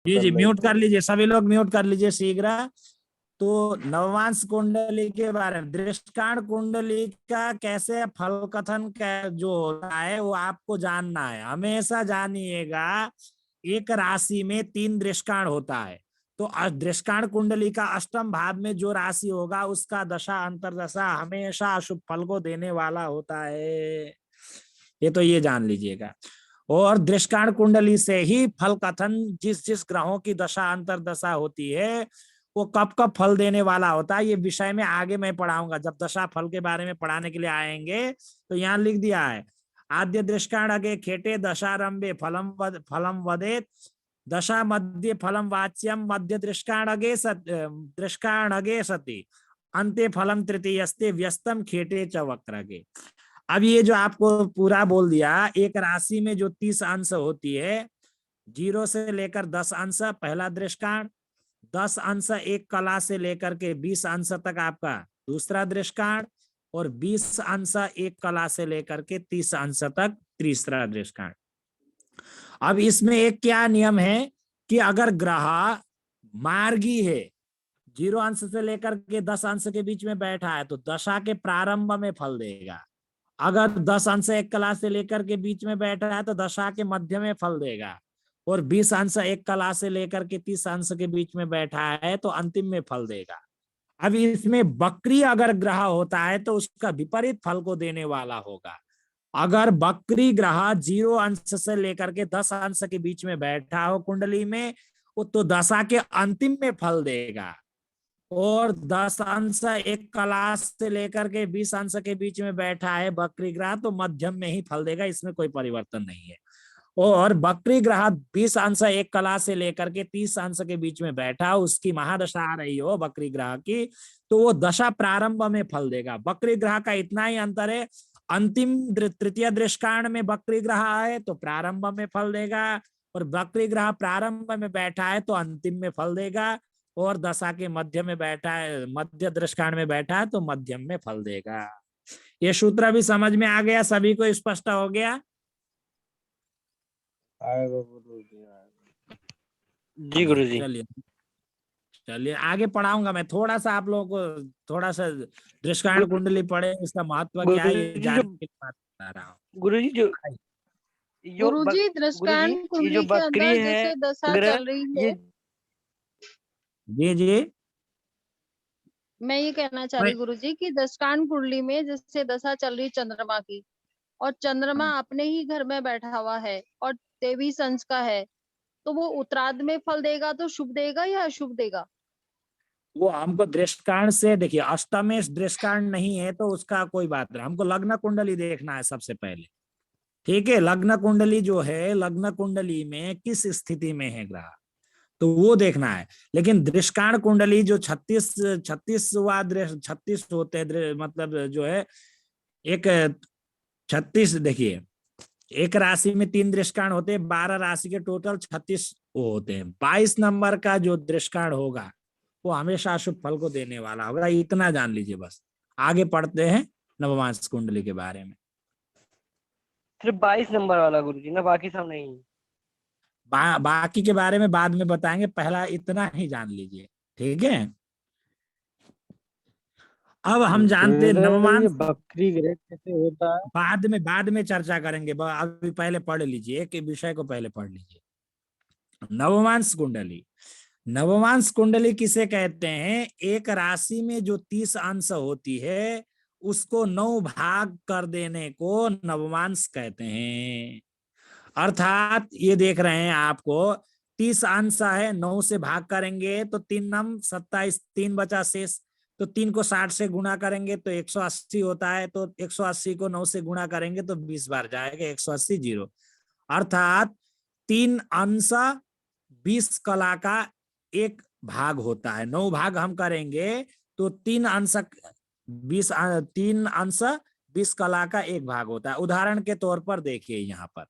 जी कर जी, लेते म्यूट कर हैं। लीजिए, सभी लोग म्यूट कर लीजिए शीघ्र। तो नवमांश कुंडली के बारे में, दृष्टांत कुंडली का कैसे फल कथन जो होता है वो आपको जानना है। हमेशा जानिएगा, एक राशि में 3 दृष्टांत होता है। तो दृष्टांत कुंडली का अष्टम भाव में जो राशि होगा उसका दशा अंतरदशा हमेशा अशुभ फल को देने वाला होता है। ये तो ये जान लीजिएगा। और दृष्टांत कुंडली से ही फल कथन, जिस जिस ग्रहों की दशा अंतरदशा होती है वो कब कब फल देने वाला होता है, ये विषय में आगे मैं पढ़ाऊंगा। जब दशा फल के बारे में पढ़ाने के लिए आएंगे तो यहाँ लिख दिया है, आद्य दृष्टांत अगे खेटे दशारंभे फलम वदेत, दशा मध्य फलम वाच्यम, मध्य दृष्टांत अगे सती, अंते फलम तृतीयस्ते व्यस्तम खेटे च वक्रगे। अब ये जो आपको पूरा बोल दिया, एक राशि में जो 30 अंश होती है, 0 से लेकर 10 अंश पहला दृष्टांत, 10 अंश एक कला से लेकर के 20 अंश तक आपका दूसरा दृष्टांत, और 20 अंश एक कला से लेकर के 30 अंश तक तीसरा दृष्टांत। अब इसमें एक क्या नियम है कि अगर ग्रह मार्गी है, 0 अंश से लेकर के 10 अंश के बीच में बैठा है तो दशा के प्रारंभ में फल देगा। अगर 10 अंश एक कला से लेकर के बीच में बैठा है तो दशा के मध्य में फल देगा, और 20 अंश एक कला से लेकर के 30 अंश के बीच में बैठा है तो अंतिम में फल देगा। अब इसमें वक्री अगर ग्रह होता है तो उसका विपरीत फल को देने वाला होगा। अगर वक्री ग्रह 0 अंश से लेकर के 10 अंश के बीच में बैठा हो कुंडली में, तो दशा के अंतिम में फल देगा। और 10 अंश एक क्लास से लेकर के 20 अंश के बीच में बैठा है वक्री ग्रह तो मध्यम में ही फल देगा, इसमें कोई परिवर्तन नहीं है। और वक्री ग्रह 20 अंश एक कला से लेकर के 30 अंश के बीच में बैठा, उसकी महादशा आ रही हो वक्री ग्रह की, तो वो दशा प्रारंभ में फल देगा। वक्री ग्रह का इतना ही अंतर है, अंतिम तृतीय दृष्टांत में वक्री ग्रह आए तो प्रारंभ में फल देगा, और वक्री ग्रह प्रारंभ में बैठा है तो अंतिम में फल देगा, और दशा के मध्य में बैठा है, मध्य दृष्टांत में बैठा है तो मध्यम में फल देगा। ये सूत्र भी समझ में आ गया, सभी को स्पष्ट हो गया? आएगा गुरुजी, आएगा। जी गुरुजी। चलिए चलिए आगे पढ़ाऊंगा मैं, थोड़ा सा आप लोगों को थोड़ा सा दृष्टांत कुंडली पढ़े, इसका महत्व क्या है ये गुरुजी जो जानने के लिए बात बता रहा हूँ। गुरुजी जो गुरुजी गुरुजी दृष्टांत ये कुंडली जो के बकरी अंदर है जैसे दशा ग्रह चल रही ये है, जी जी। मैं ये कहना चाह मैं रही गुरुजी कि दृष्टांत कुंडली में जैसे दशा चल रही चंद्रमा की, और चंद्रमा अपने ही घर में बैठा हुआ है और 23 अंश का है, तो वो उत्तरार्ध में फल देगा तो शुभ देगा या अशुभ देगा? वो हमको दृष्टांत से देखिए, अष्टमेश दृष्टांत नहीं है तो उसका कोई बात नहीं, हमको लग्न कुंडली देखना है सबसे पहले। ठीक है, लग्न कुंडली जो है, लग्न कुंडली में किस स्थिति में है ग्रह, तो वो देखना है। लेकिन दृष्टांत कुंडली जो 36 होते हैं, मतलब जो है एक 36, देखिए एक राशि में 3 दृष्टांत होते हैं, 12 राशि के टोटल 36 वो होते हैं। 22 नंबर का जो दृष्टांत होगा वो हमेशा शुभ फल को देने वाला होगा, इतना जान लीजिए बस। आगे पढ़ते हैं नवमांश कुंडली के बारे में। सिर्फ 22 नंबर वाला गुरुजी ना, बाकी सब नहीं? बाकी के बारे में बाद में बताएंगे, पहला इतना ही जान लीजिए। ठीक है, अब हम जानते हैं फिर ये नवमांश, बकरी ग्रह कैसे होता है? बाद में चर्चा करेंगे, अभी पहले पढ़ लीजिए, एक विषय को पहले पढ़ लीजिए। नवमांश कुंडली, नवमांश कुंडली किसे कहते हैं? एक राशि में जो 30 अंश होती है उसको 9 भाग कर देने को नवमांश कहते हैं। अर्थात ये देख रहे हैं आपको, 30 अंश है, 9 से भाग करेंगे तो 3 नम 27, 3 बचा शेष, तो 3 को 60 से गुणा करेंगे तो 180 होता है, तो 180 को 9 से गुणा करेंगे तो 20 बार जाएगा, 180 जीरो। अर्थात 3 अंश 20 कला का एक भाग होता है। 9 भाग हम करेंगे तो 3 अंश 20, 3 अंश 20 कला का एक भाग होता है। उदाहरण के तौर पर देखिए यहाँ पर,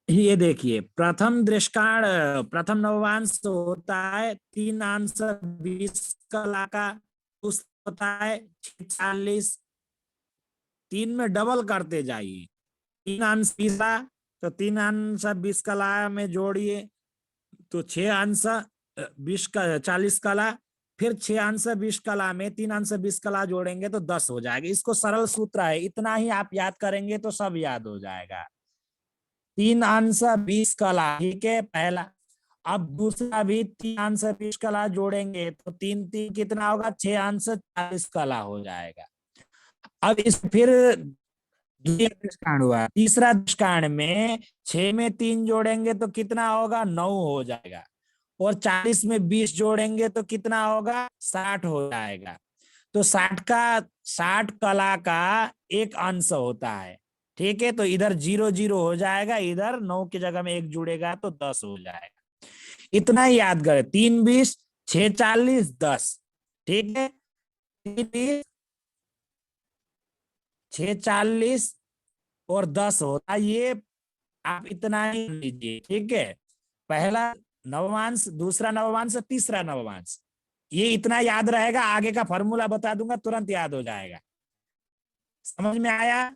ये देखिए प्रथम दृष्टांत, प्रथम नवमांश होता है 3 अंश 20 कला का, दूसरा होता है 46, 3 में डबल करते जाइए, 3 अंश 20 तो 3 अंश 20 कला में जोड़िए, तो 6 अंश 20 का 40 कला, फिर 6 अंश 20 कला में 3 अंश 20 कला जोड़ेंगे तो 10 हो जाएगा। इसको सरल सूत्र है, इतना ही आप याद करेंगे तो सब याद हो जाएगा। 3 अंश 20 कला, ठीक है पहला। अब दूसरा भी 3 अंश 20 कला जोड़ेंगे तो 3 3 कितना होगा, 6 अंश 40 कला हो जाएगा। अब इस फिर द्वितीय दृष्टांत हुआ, तीसरा दृष्टांत में 6 में 3 जोड़ेंगे तो कितना होगा, 9 हो जाएगा। और 40 में 20 जोड़ेंगे तो कितना होगा, 60 हो जाएगा। तो 60 कला का एक अंश होता है, ठीक है। तो इधर 0 0 हो जाएगा, इधर 9 की जगह में 1 जुड़ेगा तो 10 हो जाएगा। इतना ही याद करें, 3 20 6 40 10, ठीक है। 3 20 6 40 और 10 होता है, ये आप इतना ही लीजिए, ठीक है। पहला नवमांश, दूसरा नवमांश, तीसरा नवमांश, ये इतना याद रहेगा। आगे का फॉर्मूला बता दूंगा, तुरंत याद हो जाएगा। समझ में आया?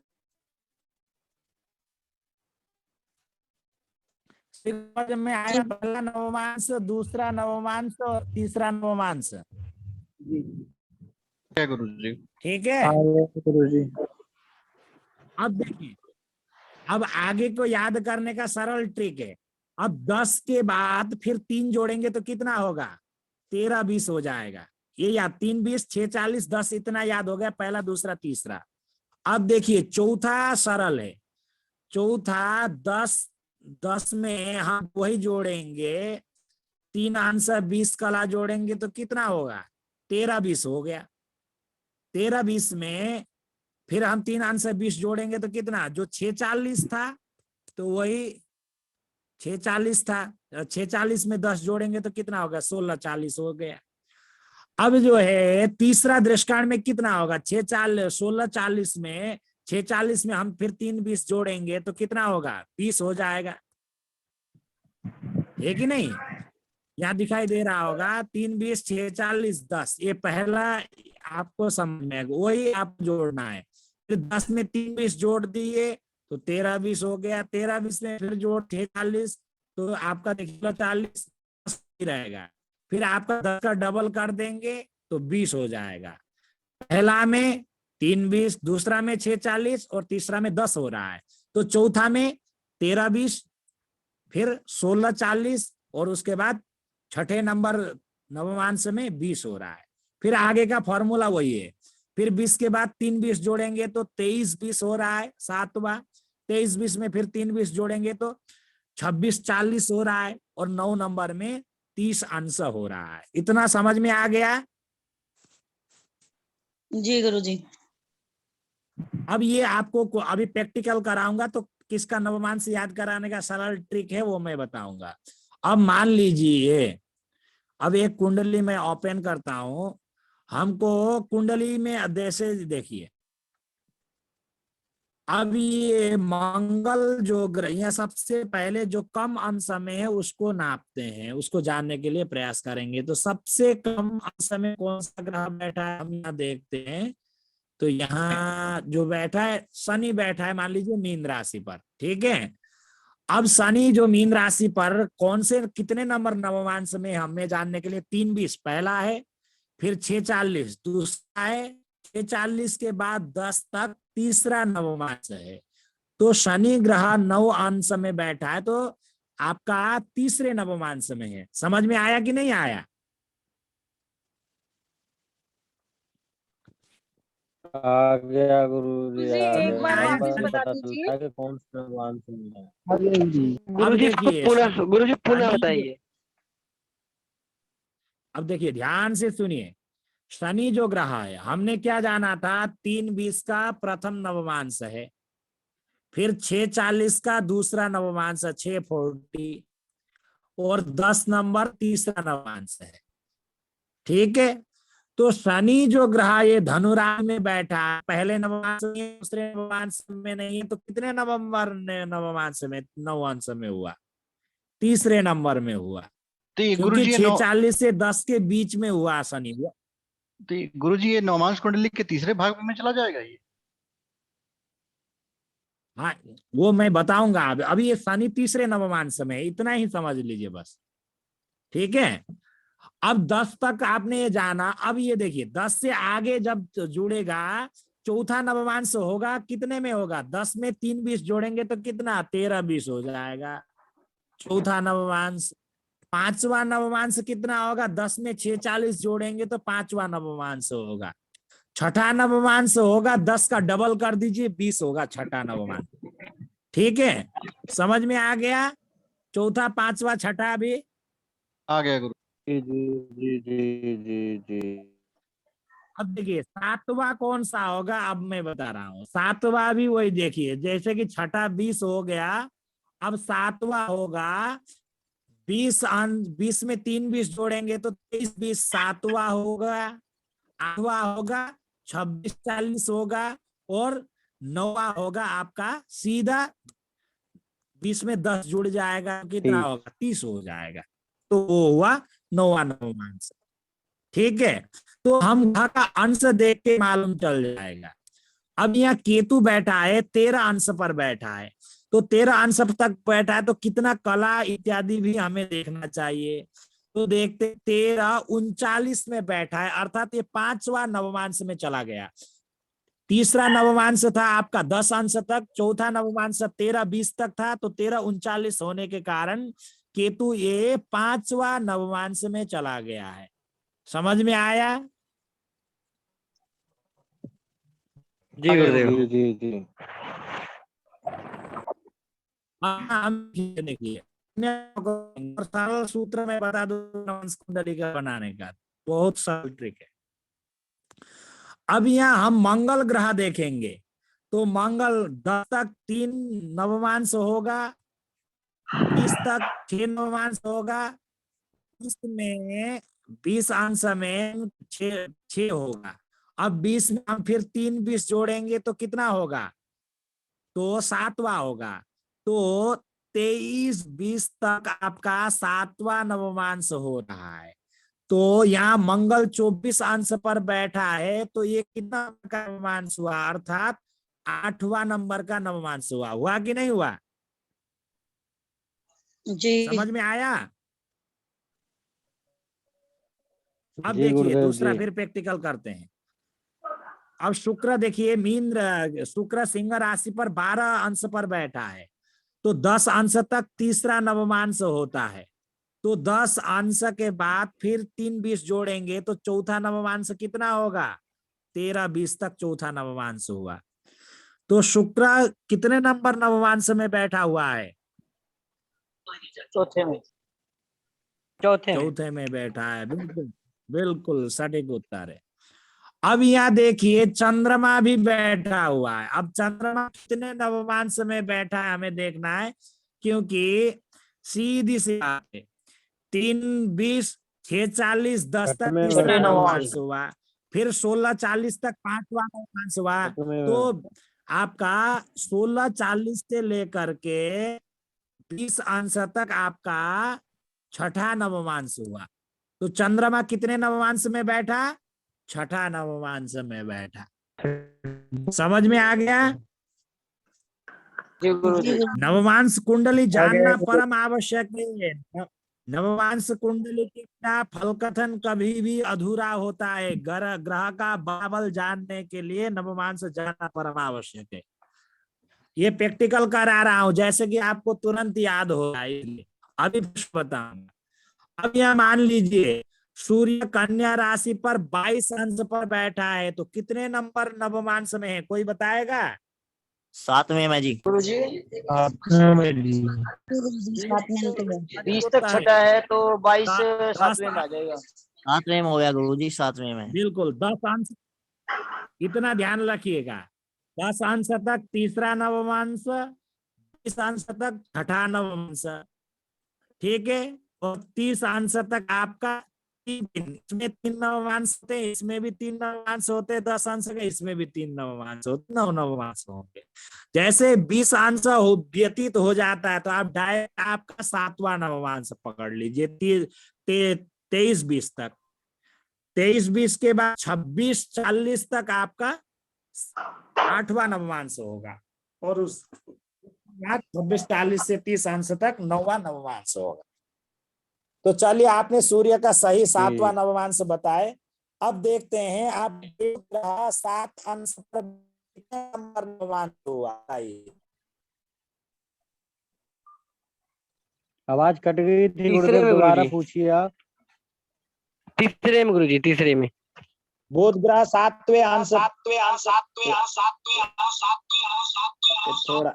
समझ में आया? पहला नवमांश, दूसरा नवमांश और तीसरा नवमांश, क्या गुरु जी? ठीक है। हाँ गुरु जी। अब देखिए, अब आगे को याद करने का सरल ट्रिक है। अब 10 के बाद फिर 3 जोड़ेंगे तो कितना होगा, 13 20 हो जाएगा। ये याद, 3 20 6 40 10, इतना याद हो गया, पहला दूसरा तीसरा। अब देखिए चौथा सरल है। चौथा 10 में हम वही जोड़ेंगे, 3 अंश 20 कला जोड़ेंगे तो कितना होगा, 13 20 हो गया। 13 20 में फिर हम 3 अंश 20 जोड़ेंगे तो कितना, जो 6 40 था तो वही 6 40 था, 6 40 में 10 जोड़ेंगे तो कितना होगा, 16 40 हो गया। अब जो है तीसरा दृष्टांत में कितना होगा, 6 40 16 40 में 6 40 में हम फिर 3 20 जोड़ेंगे तो कितना होगा, 20 हो जाएगा, है कि नहीं? यहाँ दिखाई दे रहा होगा 3 20 6 40 10, ये पहला आपको समझ में आएगा, वही आप जोड़ना है। फिर 10 में 3 20 जोड़ दिए तो 13 20 हो गया। 13 20 में फिर जोड़ 6 40 तो आपका देखिए 40 रहेगा। फिर आपका 10 का डबल कर देंगे तो 20 हो जाएगा। पहला में 3 20, दूसरा में 6 40 और तीसरा में 10 हो रहा है। तो चौथा में 13 20, फिर 16 40 और उसके बाद छठे नंबर नवमांश में 20 हो रहा है। फिर आगे का फॉर्मूला वही है। फिर 20 के बाद 3 20 जोड़ेंगे तो 23 20 हो रहा है, सातवां। 23 20 में फिर 3 20 जोड़ेंगे तो 26 40 हो रहा है, और 9 नंबर में 30 अंश हो रहा है। इतना समझ में आ गया? जी गुरुजी। अब ये आपको अभी प्रैक्टिकल कराऊंगा तो किसका नवमांश याद कराने का सरल ट्रिक है वो मैं बताऊंगा। अब मान लीजिए, अब एक कुंडली में ओपन करता हूं, हमको कुंडली में जैसे देखिए, अब ये मंगल जो ग्रह, यहाँ सबसे पहले जो कम अंश में है उसको नापते हैं, उसको जानने के लिए प्रयास करेंगे। तो सबसे कम अंश में कौन सा ग्रह बैठा है हम यहाँ देखते हैं। तो यहाँ जो बैठा है, शनि बैठा है, मान लीजिए मीन राशि पर, ठीक है। अब शनि जो मीन राशि पर कौन से कितने नंबर नवमांश में, हमें जानने के लिए 3 20 पहला है, फिर 6 40 दूसरा है, 6 40 के बाद 10 तक तीसरा नवमांश है। तो शनि ग्रह 9 अंश में बैठा है, तो आपका तीसरे नवमांश में है। समझ में आया कि नहीं आया? आ गया गुरु जी, गुरुजी, आ एक गया। बार यहाँ वापस पर बता पता दीजिए। चलता है कि कौन सा भगवान से मिला है। अब देखिए, गुरु जी पुनः शनि- बताइए। अब देखिए ध्यान से सुनिए। शनि जो ग्रह है, हमने क्या जाना था, 3 20 का प्रथम नवमांश है, फिर 6 40 का दूसरा नवमांश है 6 40, और 10 नंबर तीसरा नवमांश है, ठीक है। तो शनि जो ग्रह ये धनुराशि में बैठा है, पहले नवमांश में दूसरे नवमांश में नहीं है, तो कितने नवंबर ने नवमांश में नवमांश में हुआ, तीसरे नंबर में हुआ, तो ये गुरु क्योंकि जी 6 40 से 10 के बीच में हुआ शनि। गुरु जी ये नवमांश कुंडली के तीसरे भाग में चला जाएगा ये? हाँ, वो मैं बताऊंगा। अभी ये शनि तीसरे नवमांश में है, इतना ही समझ लीजिए बस। ठीक है। अब 10 तक आपने ये जाना। अब ये देखिए 10 से आगे जब जुड़ेगा चौथा नवमांश होगा, कितने में होगा? 10 में 3 20 जोड़ेंगे तो कितना? 13 20 हो जाएगा चौथा नवमांश। पांचवा नवमांश कितना होगा? 10 में 6 40 जोड़ेंगे तो पांचवा नवमांश होगा। छठा नवमांश होगा 10 का डबल कर दीजिए 20 होगा छठा नवमांश। ठीक है, समझ में आ गया? चौथा पांचवा छठा भी आ गया गुरु। जी जी जी जी जी। अब देखिए सातवां कौन सा होगा, अब मैं बता रहा हूँ। सातवां भी वही देखिए, जैसे कि छठा 20 हो गया, अब सातवां होगा 20 में 3 20 जोड़ेंगे तो 23 20 सातवां होगा। आठवां होगा 26 40 होगा। और नौवा होगा आपका सीधा 20 में 10 जुड़ जाएगा, कितना ठीक। होगा? 30 हो जाएगा। तो वो हुआ नौवा नवमांश। ठीक है, तो हम घ का अंश देख के मालूम चल जाएगा। अब यहाँ केतु बैठा है 13 अंश पर बैठा है, तो 13 अंश तक बैठा है तो कितना कला इत्यादि भी हमें देखना चाहिए। तो देखते 13 39 में बैठा है, अर्थात ये पांचवा नवमांश में चला गया। तीसरा नवमांश था आपका 10 अंश तक, चौथा नवमांश 13 20 तक था, तो 13 39 होने के कारण केतु ये पांचवा नवमांश में चला गया है। समझ में आया? जी आ गया गुरुदेव। जी जी जी। हम देखिए और सरल सूत्र में बता दो नवमांश कुंडली का बनाने का, बहुत सरल ट्रिक है। अब यहाँ हम मंगल ग्रह देखेंगे, तो मंगल 10 तक 3 नवमांश होगा, 20 तक 6 नवमांश होगा, इसमें 20 अंश में 6 होगा। अब 20 में हम फिर 3 20 जोड़ेंगे तो कितना होगा? तो सातवां होगा। तो 23 20 तक आपका सातवां नवमांश हो रहा है। तो यहाँ मंगल 24 अंश पर बैठा है, तो ये कितना का नवमांश हुआ? अर्थात 8वां नंबर का नवमांश हुआ। हुआ कि नहीं हुआ? जी। समझ में आया? अब जी देखिए गुरुदेव दूसरा जी। फिर प्रैक्टिकल करते हैं। अब शुक्र देखिए मीन शुक्र सिंह राशि पर 12 अंश पर बैठा है, तो 10 अंश तक तीसरा नवमांश होता है। तो 10 अंश के बाद फिर 3 20 जोड़ेंगे तो चौथा नवमांश कितना होगा? 13 20 तक चौथा नवमांश हुआ। तो शुक्र कितने नंबर नवमांश में बैठा हुआ है? चौथे में। चौथे में। चौथे में बैठा है। बिल्कुल बिल्कुल सटीक उत्तर है। अब यहाँ देखिए चंद्रमा भी बैठा हुआ है। अब चंद्रमा कितने नवमांश में बैठा है हमें देखना है, क्योंकि सीधी सी बात है 3 20 6 40 10 तक छठवें तीसरा छठे नवमांश नवमांश। हुआ, फिर 16 40 तक पांचवा नवमांश हुआ। तो आपका 16 40 से लेकर के 20 अंश तक आपका छठा नवमांश हुआ। तो चंद्रमा कितने नवमांश में बैठा? छठा नवमांश में बैठा। समझ में आ गया? जी गुरुजी। नवमांश कुंडली आ गया जानना गुरु। परम आवश्यक है। नवमांश कुंडली के बिना फल कथन कभी भी अधूरा होता है। ग्रह का बाबल जानने के लिए नवमांश जानना परम आवश्यक है। ये प्रैक्टिकल करा रहा हूं जैसे कि आपको तुरंत याद हो रहा है। अभी बताऊंगा। अब यह मान लीजिए सूर्य कन्या राशि पर 22 अंश पर बैठा है, तो कितने नंबर नवमांश में है? कोई बताएगा? 7वें में जी। गुरुजी 20 तक होता है छठा है तो 22 दस 7वें में आ जाएगा। 7वें में हो गया गुरुजी, 7वें में। बिल्कुल 10 अंश। इतना ध्यान रखिएगा, 10 अंश तक तीसरा नवमांश, 20 अंश तक छठा नवमांश। ठीक है, और 30 अंश तक आपका इसमें 3 नवमांश होते हैं, इसमें भी 3 नवमांश होते हैं। 10 अंश के इसमें भी 3 नवमांश होते, 9 नवमांश होंगे। जैसे 20 अंश व्यतीत हो जाता है तो आप डायरेक्ट आपका 7वां नवमांश पकड़ लीजिए 23 20 तक। 23 20 के बाद 26 40 तक आपका 8वां नवमांश होगा, और उस 26 40 से 30 अंश तक 9वां नवमांश होगा। तो चलिए, आपने सूर्य का सही 7वां नवमांश बताए। अब देखते हैं आप 7 अंश पर कितने नंबर नवमांश हुआ। आवाज कट गई थी तीसरे गुरुदेव, में दोबारा गुरुजी। पूछिए आप। तीसरे में गुरुजी, तीसरे में। बुध ग्रह 7वें अंश थोड़ा,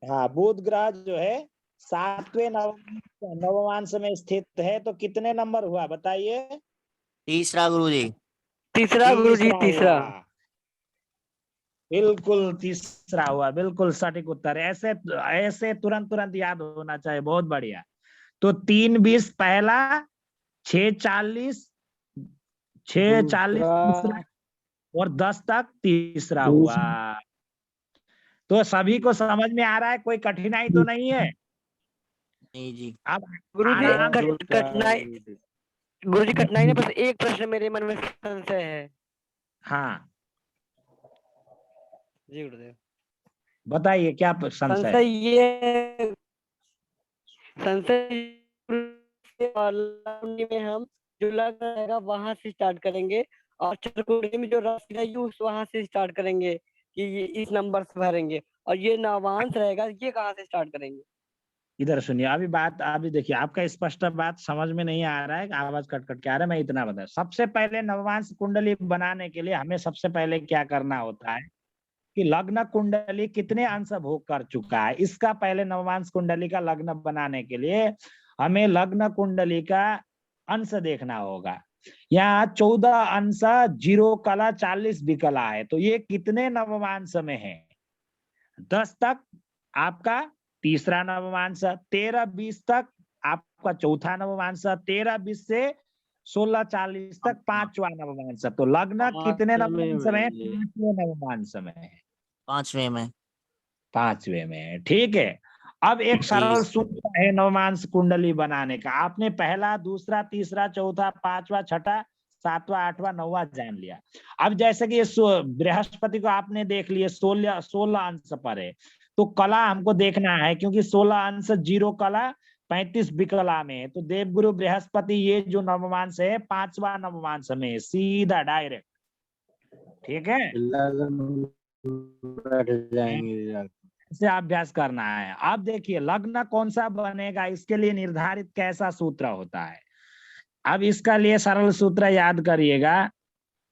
हाँ, बुध ग्रह जो है 7वें नवमांश में स्थित है, तो कितने नंबर हुआ बताइए। तीसरा गुरुजी। तीसरा गुरुजी, तीसरा। हुआ, बिल्कुल तीसरा हुआ, बिल्कुल सटीक उत्तर। ऐसे ऐसे तुरंत तुरंत याद होना चाहिए, बहुत बढ़िया। तो 3:20 पहला, 6:40 दूसरा और 10 तक तीसरा हुआ। तो सभी को समझ में आ रहा है, कोई कठिनाई तो नहीं है। नहीं जी। अब गुरुजी आराम से कठिनाई, गुरुजी कठिनाई ने बस एक प्रश्न मेरे मन में संशय है। हाँ, जी गुरुदेव। बताइए क्या संशय। संशय ये, संशय में हम जो लग्न रहेगा वहां से स्टार्ट करेंगे, और चंद्रकुंडली में जो राशि रहेगी उस वहां से स्टार्ट करेंगे कि ये इस नंबर से भरेंगे, और ये नवांश रहेगा ये कहाँ से स्टार्ट करेंगे। इधर सुनिए, अभी देखिए, आपका स्पष्ट बात समझ में नहीं आ रहा है, आवाज कट कट के आ रहा है। मैं इतना बता, सबसे पहले नवमांश कुंडली बनाने के लिए हमें सबसे पहले क्या करना होता है कि लग्न कुंडली कितने अंश भोग कर चुका है, इसका पहले नवमांश कुंडली का लग्न बनाने के लिए हमें लग्न कुंडली का अंश देखना होगा। यहाँ 14 अंश 0 कला 40 विकला है, तो ये कितने नवमांश में है। 10 तक आपका तीसरा नवमांश, 13-20 तक आपका चौथा नवमांश, 13-20 से 16-40 तक 5वां नवमांश। तो लग्न कितने नवमांश में है, 5वें नवमांश में है। 5वें में। 5वें में है, ठीक है। अब एक सरल सूत्र है नवमांश कुंडली बनाने का। आपने पहला, दूसरा, तीसरा, चौथा, 5वां, छठा, 7वां, 8वां, 9वां जान लिया। अब जैसे कि बृहस्पति को आपने देख लिया 16 अंश पर है, तो कला हमको देखना है, क्योंकि 16 अंश 0 कला 35 विकला में है। तो देवगुरु बृहस्पति ये जो नवमांश है 5वां नवमांश में है, सीधा डायरेक्ट, ठीक है। बैठ जाएंगे। से अभ्यास करना है। अब देखिए लग्न कौन सा बनेगा, इसके लिए निर्धारित कैसा सूत्र होता है। अब इसका लिए सरल सूत्र याद करिएगा।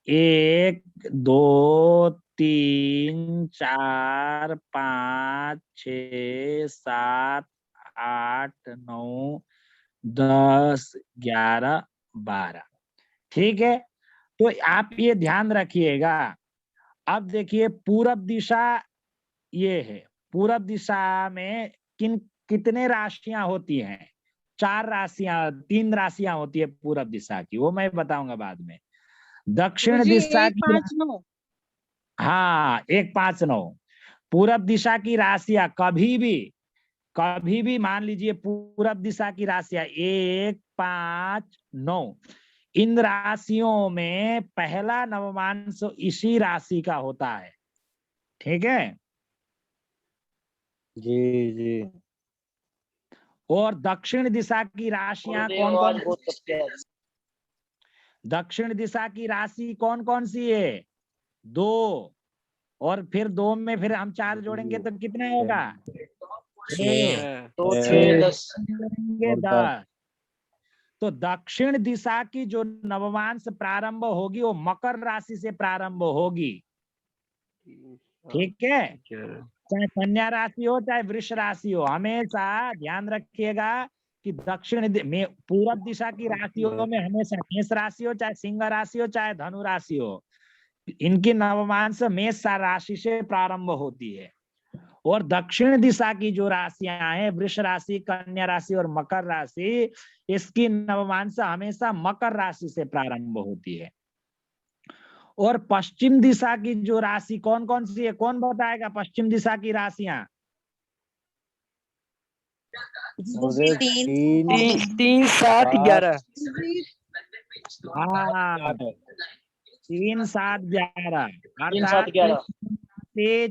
1 2 3 4 5 6 7 8 9 10 11 12, ठीक है। तो आप ये ध्यान रखिएगा। अब देखिए पूरब दिशा ये है, पूरब दिशा में कितने राशियां होती हैं। 3 राशियां होती है पूरब दिशा की, वो मैं बताऊंगा बाद में। दक्षिण गुरुजी दिशा 1 की, 5 9। हाँ, 1 5 9। पूरब दिशा की राशियां कभी भी मान लीजिए, पूरब दिशा की राशियां 1 5 9, इन राशियों में पहला नवमांश इसी राशि का होता है, ठीक है। जी जी। और दक्षिण दिशा की राशियां कौन कौन, दक्षिण दिशा की राशि कौन कौन सी है, 2, और फिर 2 में फिर हम 4 जोड़ेंगे तो कितना होगा, 6। तो 10। तो दक्षिण दिशा की जो नवमांश प्रारंभ होगी वो मकर राशि से प्रारंभ होगी, ठीक है। चाहे कन्या राशि हो चाहे वृष राशि हो, हमेशा ध्यान रखिएगा कि में पूरब दिशा की राशियों में हमेशा मेष राशि हो चाहे सिंह राशि हो चाहे धनु राशि हो, इनकी नवमांश मेष राशि से प्रारंभ होती है। और दक्षिण दिशा की जो राशियां हैं, वृष राशि, कन्या राशि और मकर राशि, इसकी नवमांश हमेशा मकर राशि से प्रारंभ होती है। और पश्चिम दिशा की जो राशि कौन कौन सी है, कौन बताएगा पश्चिम दिशा की राशियां। 3 7 11। हाँ, 3 7 11 अर्थात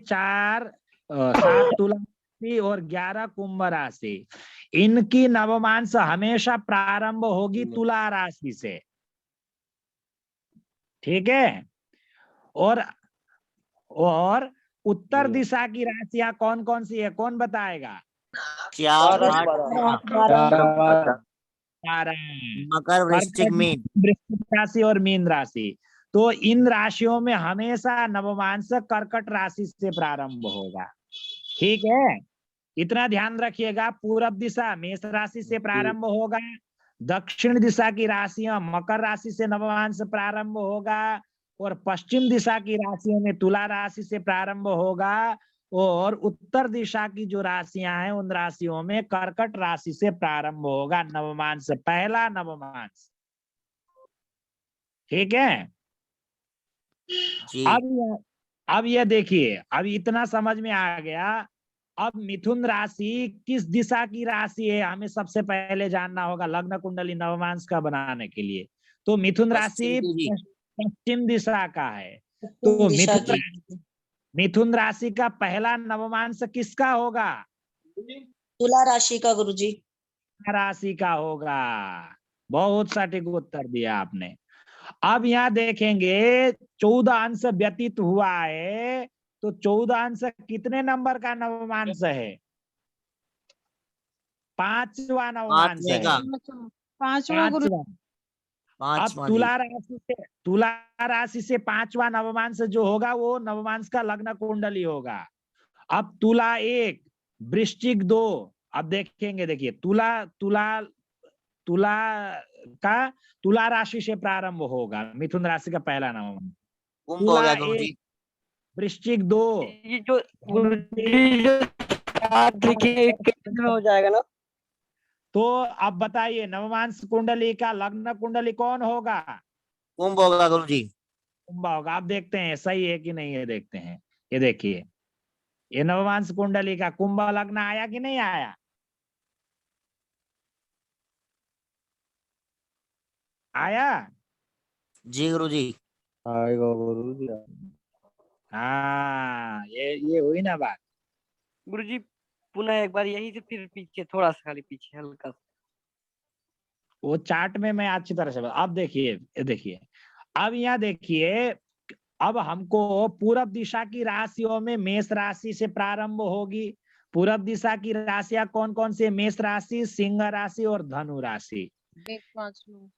4 7 तुला राशि और 11 कुंभ राशि, इनकी नवमांश हमेशा प्रारंभ होगी तुला राशि से। ठीक है। और उत्तर दिशा की राशियां कौन कौन सी है, कौन बताएगा? 4 12, 8 12। 12। मकर वृश्चिक मीन। वृश्चिक राशि और मीन राशि। तो इन राशियों में हमेशा नवमांश कर्कट राशि से प्रारंभ होगा। ठीक है, इतना ध्यान रखिएगा। पूरब दिशा मेष राशि से प्रारंभ होगा, दक्षिण दिशा की राशियां मकर राशि से नवमांश प्रारंभ होगा, और पश्चिम दिशा की राशियों में तुला राशि से प्रारंभ होगा, और उत्तर दिशा की जो राशियां हैं उन राशियों में कर्कट राशि से प्रारंभ होगा नवमांश, पहला नवमांश। ठीक है। जी अब ये देखिए, अब इतना समझ में आ गया। अब मिथुन राशि किस दिशा की राशि है हमें सबसे पहले जानना होगा लग्न कुंडली नवमांश का बनाने के लिए। तो मिथुन राशि पश्चिम की। पश्चिम दिशा का है। तो मिथुन राशि का पहला नवमांश किसका होगा? तुला राशि का गुरुजी। राशि का होगा। बहुत सटीक उत्तर दिया आपने। अब यहाँ देखेंगे 14 अंश व्यतीत हुआ है, तो 14 अंश कितने नंबर का नवमांश है? 5वां नवमांश पांचवे है। का। पांचवा गुरु। 5वां। अब 5वां जी। तुला राशि से 5वां नवमांश जो होगा वो नवमांश का लग्न कुंडली होगा। अब तुला 1, वृश्चिक 2। अब देखेंगे, देखिए तुला तुला तुला का तुला राशि से प्रारंभ होगा, मिथुन राशि का पहला नवमांश। कुंभ हो तुला गया 1, गुरुजी। वृश्चिक 2, ये जो गुरुजी जो चार्ट लिखे कितने में हो जाएगा ना? तो अब बताइए नवमांश कुंडली का लग्न कुंडली कौन होगा? कुंभ होगा गुरुजी। कुंभ होगा। आप देखते हैं सही है कि नहीं है, देखते हैं। ये देखिए, ये नवमांश कुंडली का कुंभ लग्न आया कि नहीं आया? आया। जी गुरुजी। आएगा गुरुजी। हाँ, ये हुई ना बात। गुरुजी पुनः एक बार यही से फिर पीछे, थोड़ा सा खाली पीछे हल्का सा। वो चार्ट में मैं अच्छी तरह से अब देखिए, ये देखिए। अब यहाँ देखिए, अब हमको पूरब दिशा की राशियों में मेष राशि से प्रारंभ होगी। पूरब दिशा की राशियां कौन कौन सी? मेष राशि, सिंह राशि और धनु राशि। 1 5 9।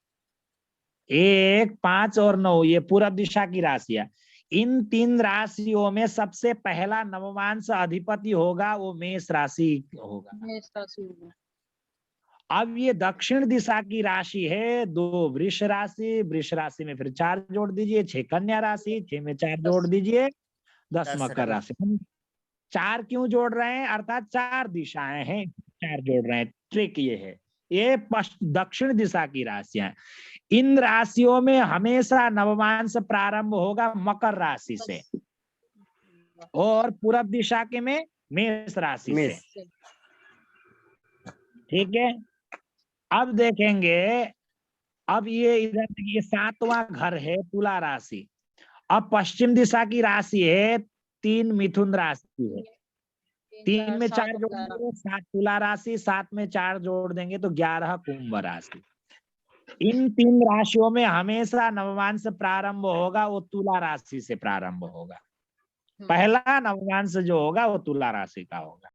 1 5 और 9 ये पूरब दिशा की राशियां। इन 3 राशियों में सबसे पहला नवमांश अधिपति होगा वो मेष राशि होगा। मेष राशि होगा। अब ये दक्षिण दिशा की राशि है 2 वृष राशि, वृष राशि में फिर 4 जोड़ दीजिए, 6 कन्या राशि, 6 में 4 जोड़ दीजिए, 10 10 मकर राशि। हम 4 क्यों जोड़ रहे हैं? अर्थात 4 दिशाएं हैं, 4 जोड़ रहे हैं। ट्रिक ये है, ये दक्षिण दिशा की राशियां। इन राशियों में हमेशा नवमांश प्रारंभ होगा मकर राशि से, और पूरब दिशा के में मेष राशि से। ठीक है। अब देखेंगे, अब ये इधर देखिए 7वां घर है तुला राशि। अब पश्चिम दिशा की राशि है 3 मिथुन राशि है। 3 में 4 जोड़ देंगे 7 तुला राशि, 7 में 4 जोड़ देंगे तो 11 कुंभ राशि। इन 3 राशियों में हमेशा नवमांश प्रारंभ होगा वो तुला राशि से प्रारंभ होगा। पहला नवमांश जो होगा वो तुला राशि का होगा।